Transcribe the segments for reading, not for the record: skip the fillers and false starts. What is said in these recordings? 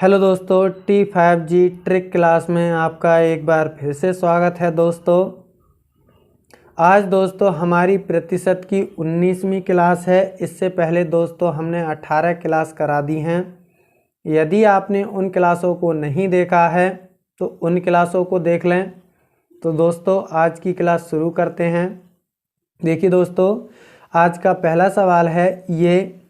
Hello दोस्तों, T5G trick class में आपका एक बार फिर से स्वागत है। दोस्तों आज दोस्तों हमारी प्रतिशत की 19वीं क्लास है। इससे पहले दोस्तों हमने 18 क्लास करा दी हैं। यदि आपने उन क्लासों को नहीं देखा है तो उन क्लासों को देख लें। तो दोस्तों आज की क्लास शुरू करते हैं। देखिए दोस्तों, आज का पहला सवाल है, ये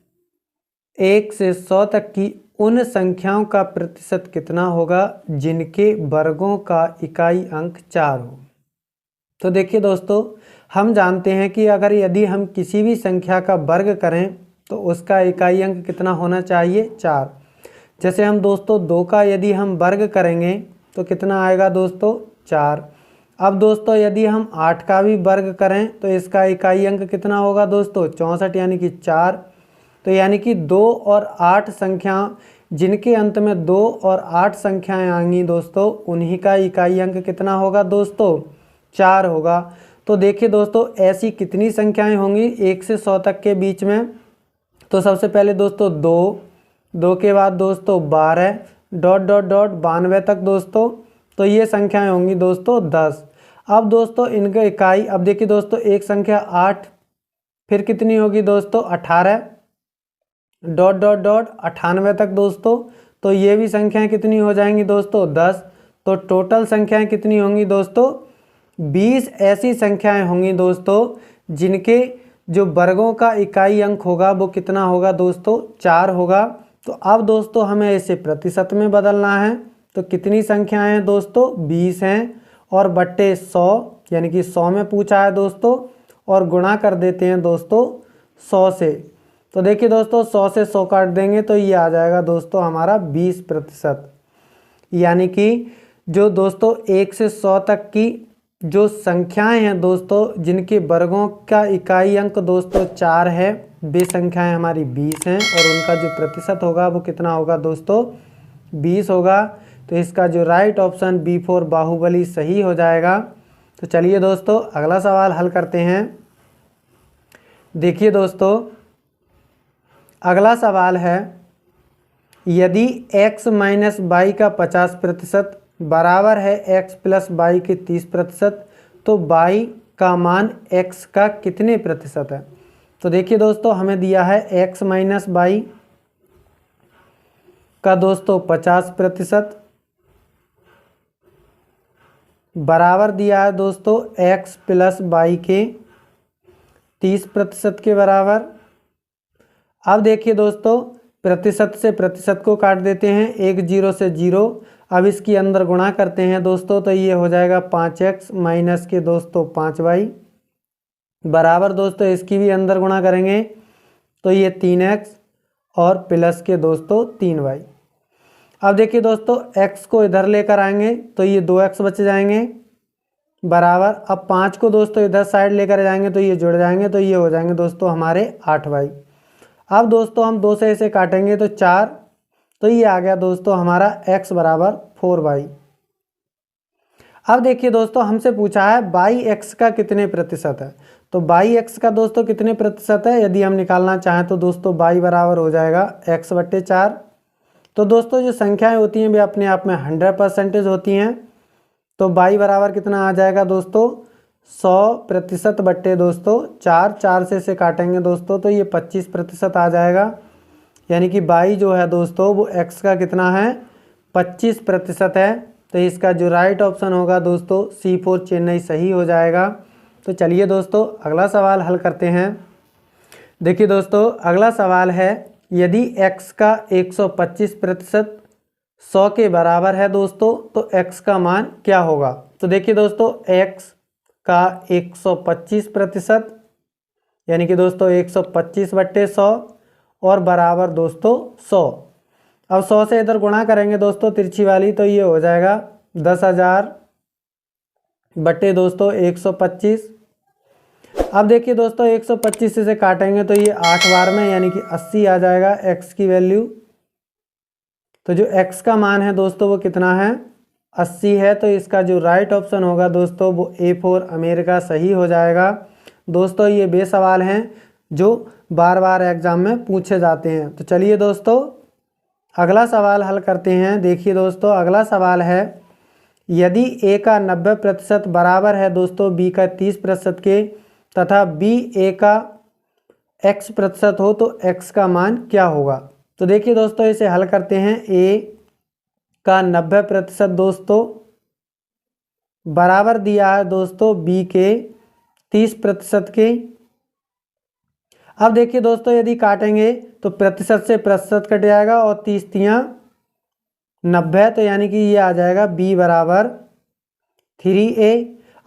1 से 100 तक की उन संख्याओं का प्रतिशत कितना होगा जिनके वर्गों का इकाई अंक 4 हो। तो देखिए दोस्तों, हम जानते हैं कि अगर यदि हम किसी भी संख्या का वर्ग करें तो उसका इकाई अंक कितना होना चाहिए, 4। जैसे हम दोस्तों 2 का यदि हम वर्ग करेंगे तो कितना आएगा दोस्तों, 4। अब दोस्तों यदि हम 8 का भी वर्ग करें तो इसका इकाई अंक कितना होगा दोस्तों, 64, यानी कि 4। तो यानी कि 2 और 8 संख्या जिनके अंत में 2 और 8 संख्याएं आएंगी दोस्तों, उन्हीं का इकाई अंक कितना होगा दोस्तों, 4 होगा। तो देखिए दोस्तों, ऐसी कितनी संख्याएं होंगी 1 से 100 तक के बीच में। तो सबसे पहले दोस्तों 2 के बाद दोस्तों 12 डॉट डॉट डॉट 92 तक दोस्तों। तो ये संख्याएं होंगी दोस्तों 10। अब दोस्तों इनका इकाई, अब देखिए दोस्तों एक संख्या 8, फिर कितनी होगी दोस्तों 18 डॉट डॉट डॉट 98 तक दोस्तों। तो ये भी संख्याएं कितनी हो जाएंगी दोस्तों, 10। तो टोटल संख्याएं कितनी होंगी दोस्तों, 20 ऐसी संख्याएं होंगी दोस्तों जिनके जो वर्गों का इकाई अंक होगा वो कितना होगा दोस्तों, 4 होगा। तो अब दोस्तों हमें इसे प्रतिशत में बदलना है। तो कितनी संख्याएं हैं दोस्तों, 20 हैं, और बट्टे 100, यानी कि 100 में पूछा है दोस्तों, और गुणा कर देते हैं दोस्तों 100 से। तो देखिए दोस्तों 100 से 100 काट देंगे तो ये आ जाएगा दोस्तों हमारा 20%। यानी कि जो दोस्तों 1 से 100 तक की जो संख्याएं हैं दोस्तों जिनके वर्गों का इकाई अंक दोस्तों 4 है, वे संख्याएं हमारी 20 हैं, और उनका जो प्रतिशत होगा वो कितना होगा दोस्तों, 20 होगा। तो इसका जो राइट ऑप्शन B4 बाहुबली सही हो जाएगा। तो चलिए दोस्तों अगला सवाल हल करते हैं। देखिए दोस्तों अगला सवाल है, यदि x माइनस वाई का 50% बराबर है x प्लस वाई के 30%, तो y का मान x का कितने प्रतिशत है। तो देखिए दोस्तों हमें दिया है x माइनस वाई का दोस्तों 50% बराबर दिया है दोस्तों x प्लस वाई के 30% के बराबर। अब देखिए दोस्तों प्रतिशत से प्रतिशत को काट देते हैं, 1 0 से 0। अब इसके अंदर गुणा करते हैं दोस्तों, तो ये हो जाएगा 5x माइनस के दोस्तों 5y बराबर दोस्तों इसकी भी अंदर गुणा करेंगे तो ये 3x और प्लस के दोस्तों 3y। अब देखिए दोस्तों x को इधर लेकर आएंगे तो ये 2x बच जाएंगे बराबर। अब 5 को दोस्तों इधर साइड लेकर जाएंगे तो ये जुड़ जाएंगे, तो ये हो जाएंगे दोस्तों हमारे 8y। अब दोस्तों हम 2 से इसे काटेंगे तो 4, तो ये आ गया दोस्तों हमारा x बराबर 4y। अब देखिए दोस्तों हमसे पूछा है बाई x का कितने प्रतिशत है। तो बाई x का दोस्तों कितने प्रतिशत है, यदि हम निकालना चाहें तो दोस्तों बाई बराबर हो जाएगा x बट्टे 4। तो दोस्तों जो संख्याएं होती हैं वे अपने आप में 100% होती हैं। तो बाई बराबर कितना आ जाएगा दोस्तों, 100% बट्टे दोस्तों 4 से इसे काटेंगे दोस्तों तो ये 25% आ जाएगा। यानी कि बाई जो है दोस्तों वो x का कितना है, 25% है। तो इसका जो राइट ऑप्शन होगा दोस्तों C4 चेन्नई सही हो जाएगा। तो चलिए दोस्तों अगला सवाल हल करते हैं। देखिए दोस्तों अगला सवाल है, यदि x का 125% 100 के बराबर है दोस्तों तो x का मान क्या होगा। तो देखिए दोस्तों x का 125% यानी कि दोस्तों 125 बट्टे 100 और बराबर दोस्तों 100। अब 100 से इधर गुणा करेंगे दोस्तों तिरछी वाली, तो ये हो जाएगा 10,000 बट्टे दोस्तों 125। अब देखिए दोस्तों 125 से काटेंगे तो ये 8 बार में यानी कि 80 आ जाएगा x की वैल्यू। तो जो x का मान है दोस्तों वो कितना है, 80 है। तो इसका जो राइट ऑप्शन होगा दोस्तों वो A4 अमेरिका सही हो जाएगा। दोस्तों ये वे सवाल हैं जो बार बार एग्जाम में पूछे जाते हैं। तो चलिए दोस्तों अगला सवाल हल करते हैं। देखिए दोस्तों, अगला सवाल है, यदि a का 90% बराबर है दोस्तों b का 30% के तथा b a का x% हो तो x का मान क्या होगा। तो देखिए दोस्तों, इसे हल करते हैं। a का 90% दोस्तों बराबर दिया है दोस्तों b के 30% के। अब देखिए दोस्तों, यदि काटेंगे तो प्रतिशत से प्रतिशत कट जाएगा और 30 तियाँ 90, तो यानी कि ये आ जाएगा b बराबर 3a।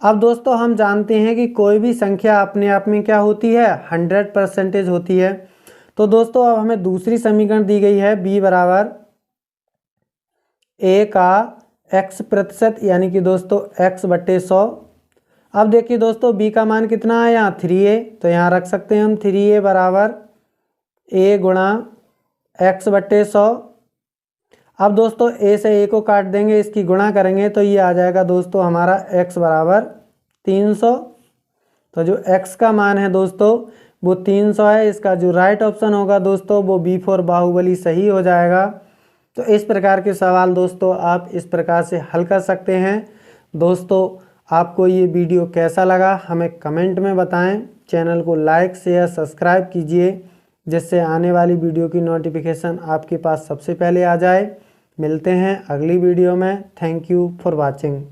अब दोस्तों हम जानते हैं कि कोई भी संख्या अपने आप में क्या होती है, 100% होती है। तो दोस्तों अब हमें दूसरी समीकरण दी गई है b बराबर a का x% यानी कि दोस्तों x/100। अब देखिए दोस्तों, b का मान कितना है यहाँ 3a, तो यहाँ रख सकते हैं हम 3a बराबर a गुणा x/100। अब दोस्तों a से a को काट देंगे, इसकी गुणा करेंगे तो ये आ जाएगा दोस्तों हमारा x बराबर 300। तो जो x का मान है दोस्तों वो 300 है। इसका जो राइट ऑप्शन होगा दोस्तों वो B4 बाहुबली सही हो जाएगा। तो इस प्रकार के सवाल दोस्तों आप इस प्रकार से हल कर सकते हैं। दोस्तों आपको ये वीडियो कैसा लगा हमें कमेंट में बताएं। चैनल को लाइक शेयर सब्सक्राइब कीजिए, जिससे आने वाली वीडियो की नोटिफिकेशन आपके पास सबसे पहले आ जाए। मिलते हैं अगली वीडियो में। Thank you for watching.